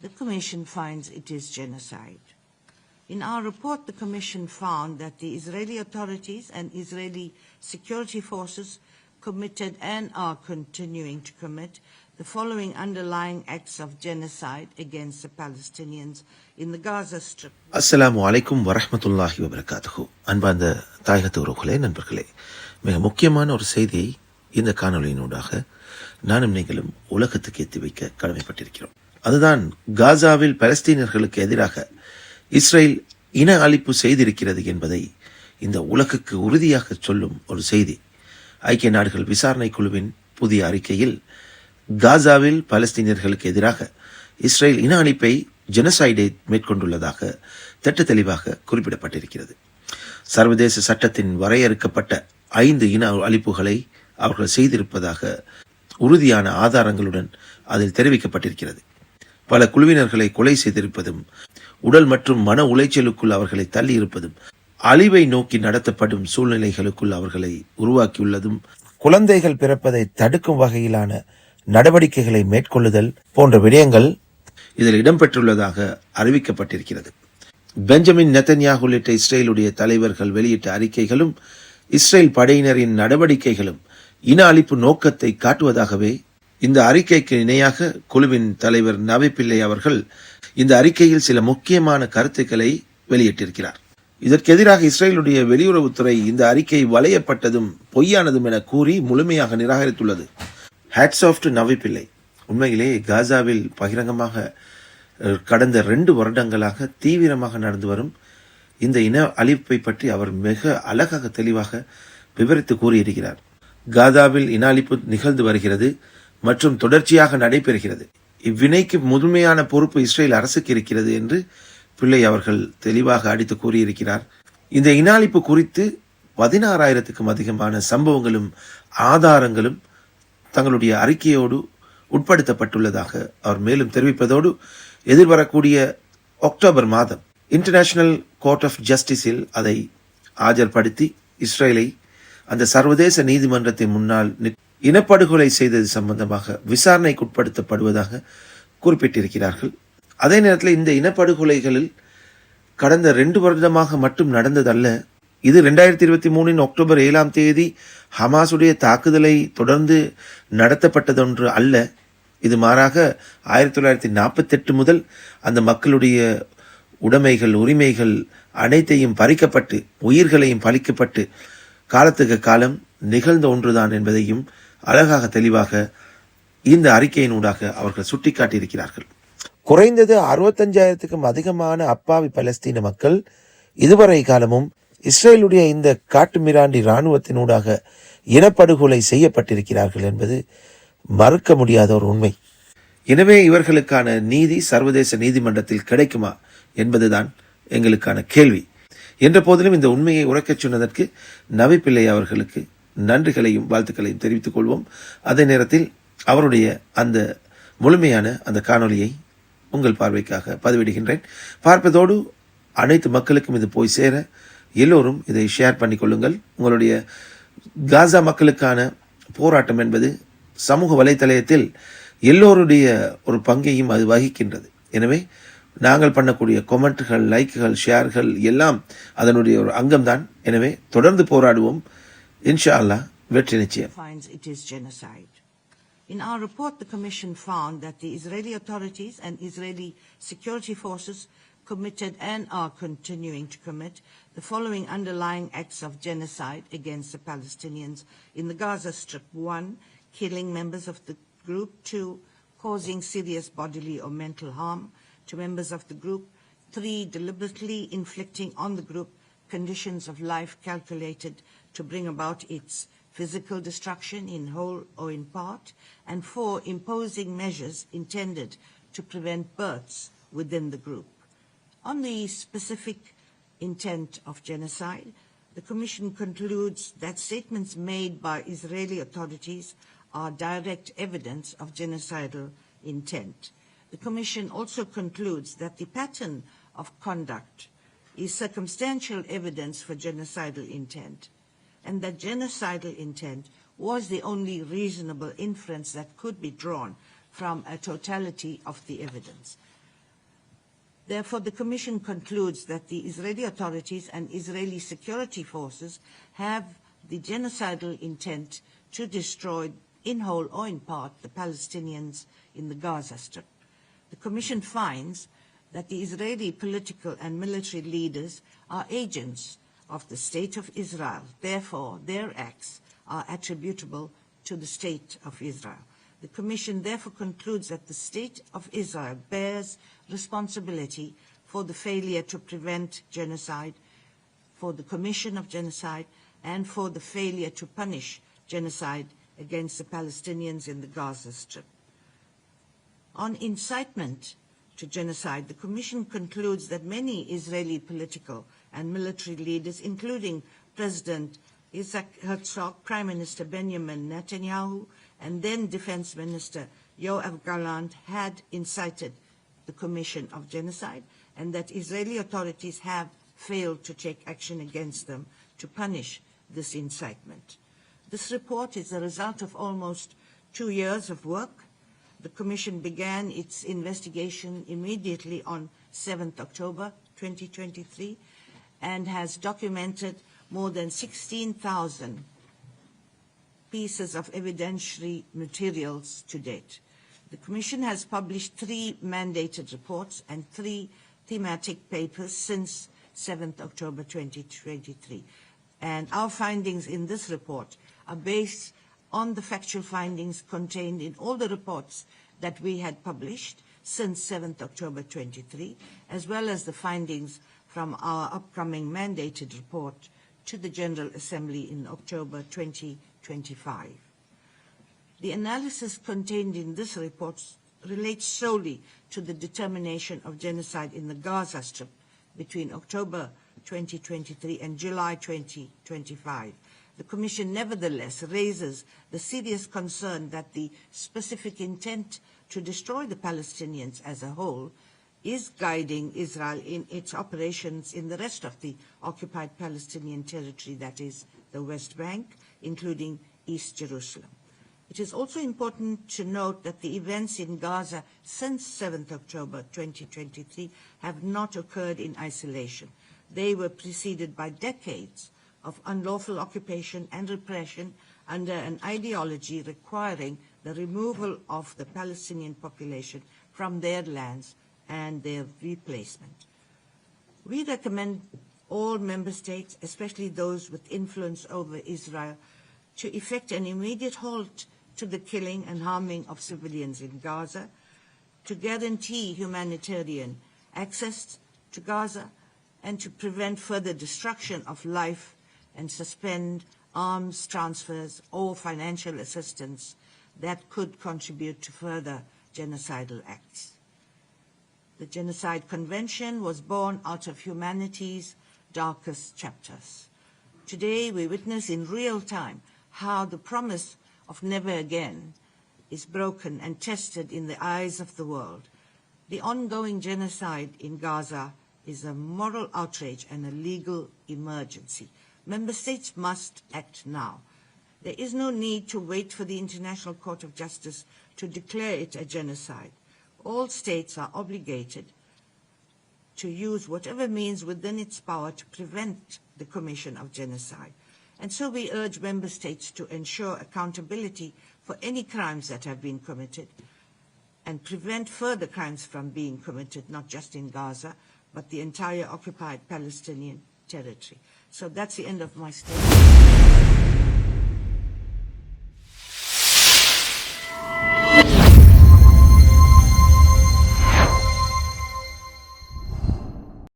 The Commission finds it is genocide. In our report, the Commission found that the Israeli authorities and Israeli security forces committed and are continuing to commit the following underlying acts of genocide against the Palestinians in the Gaza Strip. அஸ்ஸலாமு அலைக்கும் வரஹ்மத்துல்லாஹி வபரகாத்துஹு. அன்பார்ந்த தாயகத்து உறவுகளே, நண்பர்களே, மிக முக்கியமான ஒரு செய்தியை இந்த காணொலியினூடாக நானும் நீங்களும் உலகத்துக்கு எத்தி வைக்க கடமைப்பட்டிருக்கிறோம். அதுதான் காசாவில் பலஸ்தீனர்களுக்கு எதிராக இஸ்ரேல் இன அழிப்பு செய்திருக்கிறது என்பதை இந்த உலகுக்கு உறுதியாக சொல்லும் ஒரு செய்தி. ஐக்கிய நாடுகள் விசாரணை குழுவின் புதிய அறிக்கையில் காசாவில் பலஸ்தீனியர்களுக்கு எதிராக இஸ்ரேல் இன அழிப்பை ஜெனோசைடை மேற்கொண்டுள்ளதாக திட்ட தெளிவாக குறிப்பிடப்பட்டிருக்கிறது. சர்வதேச சட்டத்தின் வரையறுக்கப்பட்ட 5 இன அழிப்புகளை அவர்கள் செய்திருப்பதாக உறுதியான ஆதாரங்களுடன் அதில் தெரிவிக்கப்பட்டிருக்கிறது. பல குழுவினர்களை கொலை செய்திருப்பதும், உடல் மற்றும் மன உளைச்சலுக்குள் அவர்களை தள்ளியிருப்பதும், அழிவை நோக்கி நடத்தப்படும் சூழ்நிலைகளுக்குள் அவர்களை உருவாக்கியுள்ளதும், குழந்தைகள் பிறப்பதை தடுக்கும் வகையிலான நடவடிக்கைகளை மேற்கொள்ளுதல் போன்ற விடயங்கள் இதில் இடம்பெற்றுள்ளதாக அறிவிக்கப்பட்டிருக்கிறது. பெஞ்சமின் நெத்தன்யாஹு உள்ளிட்ட இஸ்ரேலுடைய தலைவர்கள் வெளியிட்ட அறிக்கைகளும் இஸ்ரேல் படையினரின் நடவடிக்கைகளும் இன அழிப்பு நோக்கத்தை காட்டுவதாகவே இந்த அறிக்கைக்கு இணையாக குழுவின் தலைவர் நவி பிள்ளை அவர்கள் இந்த அறிக்கையில் சில முக்கியமான கருத்துக்களை வெளியிட்டிருக்கிறார். இதற்கு எதிராக இஸ்ரேலுடைய வெளியுறவுத்துறை இந்த அறிக்கை வளையப்பட்டதும் பொய்யானதும் என கூறி முழுமையாக நிராகரித்துள்ளது. ஹேட்ஸ் ஆஃப் டு நவி பிள்ளை. உண்மையிலே காசாவில் பகிரங்கமாக கடந்த 2 வருடங்களாக தீவிரமாக நடந்து வரும் இந்த இன அழிப்பை பற்றி அவர் மிக அழகாக தெளிவாக விவரித்து கூறியிருக்கிறார். காசாவில் இன அழிப்பு நிகழ்ந்து வருகிறது மற்றும் தொடர்ச்சியாக நடைபெறுகிறது. இவ்வினைக்கு முழுமையான பொறுப்பு இஸ்ரேல் அரசுக்கு இருக்கிறது என்று பிள்ளை அவர்கள் தெளிவாக அடித்து கூறியிருக்கிறார். இந்த இன அழிப்பு குறித்து 16,000க்கும் அதிகமான சம்பவங்களும் ஆதாரங்களும் தங்களுடைய அறிக்கையோடு உட்படுத்தப்பட்டுள்ளதாக அவர் மேலும் தெரிவிப்பதோடு, எதிர்வரக்கூடிய அக்டோபர் மாதம் இன்டர்நேஷனல் கோர்ட் ஆஃப் ஜஸ்டிஸில் அதை ஆஜர்படுத்தி இஸ்ரேலை அந்த சர்வதேச நீதிமன்றத்தின் முன்னால் இனப்படுகொலை செய்தது சம்பந்தமாக விசாரணைக்கு உட்படுத்தப்படுவதாக குறிப்பிட்டிருக்கிறார்கள். அதே நேரத்தில் இந்த இனப்படுகொலைகளில் கடந்த 2 வருடமாக மட்டும் நடந்ததல்ல. இது 2023 அக்டோபர் 7 ஹமாஸுடைய தாக்குதலை தொடர்ந்து நடத்தப்பட்டதொன்று அல்ல. இது மாறாக 1948 முதல் அந்த மக்களுடைய உடைமைகள், உரிமைகள் அனைத்தையும் பறிக்கப்பட்டு, உயிர்களையும் பறிக்கப்பட்டு காலத்துக்கு காலம் நிகழ்ந்த ஒன்றுதான் என்பதையும் அழகாக தெளிவாக இந்த அறிக்கையினூடாக அவர்கள் சுட்டிக்காட்டியிருக்கிறார்கள். குறைந்தது 65,000க்கும் அதிகமான அப்பாவி பலஸ்தீன மக்கள் இதுவரை காலமும் இஸ்ரேலுடைய இந்த காட்டுமிராண்டி இராணுவத்தினூடாக இனப்படுகொலை செய்யப்பட்டிருக்கிறார்கள் என்பது மறுக்க முடியாத ஒரு உண்மை. எனவே இவர்களுக்கான நீதி சர்வதேச நீதிமன்றத்தில் கிடைக்குமா என்பதுதான் எங்களுக்கான கேள்வி. என்ற போதிலும் இந்த உண்மையை உரைக்கச் சொன்னதற்கு நவி பிள்ளை அவர்களுக்கு நன்றிகளையும் வாழ்த்துக்களையும் தெரிவித்துக் கொள்வோம். அதே நேரத்தில் அவருடைய அந்த முழுமையான அந்த காணொலியை உங்கள் பார்வைக்காக பதிவிடுகின்றேன். பார்ப்பதோடு அனைத்து மக்களுக்கும் இது போய் சேர எல்லோரும் இதை ஷேர் பண்ணிக்கொள்ளுங்கள். உங்களுடைய காசா மக்களுக்கான போராட்டம் என்பது சமூக வலைத்தளத்தில் எல்லோருடைய ஒரு பங்கையும் அது வகிக்கின்றது. எனவே நாங்கள் பண்ணக்கூடிய கொமெண்ட்கள், லைக்குகள், ஷேர்கள் எல்லாம் அதனுடைய ஒரு அங்கம்தான். எனவே தொடர்ந்து போராடுவோம். இன்ஷா அல்லாஹ் வெற்றி நிச்சயம். In our report, the Commission found that the Israeli authorities and Israeli security forces committed and are continuing to commit the following underlying acts of genocide against the Palestinians in the Gaza Strip. 1. Killing members of the group. 2. Causing serious bodily or mental harm to members of the group. 3. Deliberately inflicting on the group conditions of life calculated to bring about its physical destruction in whole or in part. And 4. Imposing measures intended to prevent births within the group. On the specific intent of genocide, the Commission concludes that statements made by Israeli authorities are direct evidence of genocidal intent. The Commission also concludes that the pattern of conduct is circumstantial evidence for genocidal intent, and that genocidal intent was the only reasonable inference that could be drawn from a totality of the evidence. Therefore, the Commission concludes that the Israeli authorities and Israeli security forces have the genocidal intent to destroy, in whole or in part, the Palestinians in the Gaza Strip. The Commission finds that the Israeli political and military leaders are agents of the State of Israel. Therefore, their acts are attributable to the State of Israel. The Commission therefore concludes that the State of Israel bears responsibility for the failure to prevent genocide, for the commission of genocide, and for the failure to punish genocide against the Palestinians in the Gaza Strip. On incitement to genocide, the Commission concludes that many Israeli political and military leaders, including President Isaac Herzog, Prime Minister Benjamin Netanyahu, and then Defense Minister Yoav Gallant, had incited the commission of genocide, and that Israeli authorities have failed to take action against them to punish this incitement. This report is a result of almost 2 years of work. The Commission began its investigation immediately on 7th October 2023 and has documented more than 16,000 pieces of evidentiary materials to date. The Commission has published 3 mandated reports and 3 thematic papers since 7th October 2023. And our findings in this report are based on the factual findings contained in all the reports that we had published since 7th October 23, as well as the findings from our upcoming mandated report to the General Assembly in October 2025. The analysis contained in this report relates solely to the determination of genocide in the Gaza Strip between October 2023 and July 2025. The Commission nevertheless raises the serious concern that the specific intent to destroy the Palestinians as a whole is guiding Israel in its operations in the rest of the occupied Palestinian territory, that is, the West Bank, including East Jerusalem. It is also important to note that the events in Gaza since 7th October 2023 have not occurred in isolation. They were preceded by decades of unlawful occupation and repression under an ideology requiring the removal of the Palestinian population from their lands and their replacement. We recommend all member states, especially those with influence over Israel, to effect an immediate halt to the killing and harming of civilians in Gaza, to guarantee humanitarian access to Gaza, and to prevent further destruction of life and suspend arms transfers or financial assistance that could contribute to further genocidal acts. The Genocide Convention was born out of humanity's darkest chapters. Today, we witness in real time how the promise of never again is broken and tested in the eyes of the world. The ongoing genocide in Gaza is a moral outrage and a legal emergency. Member states must act now. There is no need to wait for the International Court of Justice to declare it a genocide. All states are obligated to use whatever means within its power to prevent the commission of genocide. And so we urge member states to ensure accountability for any crimes that have been committed and prevent further crimes from being committed, not just in Gaza, but the entire occupied Palestinian territory. So that's the end of my statement.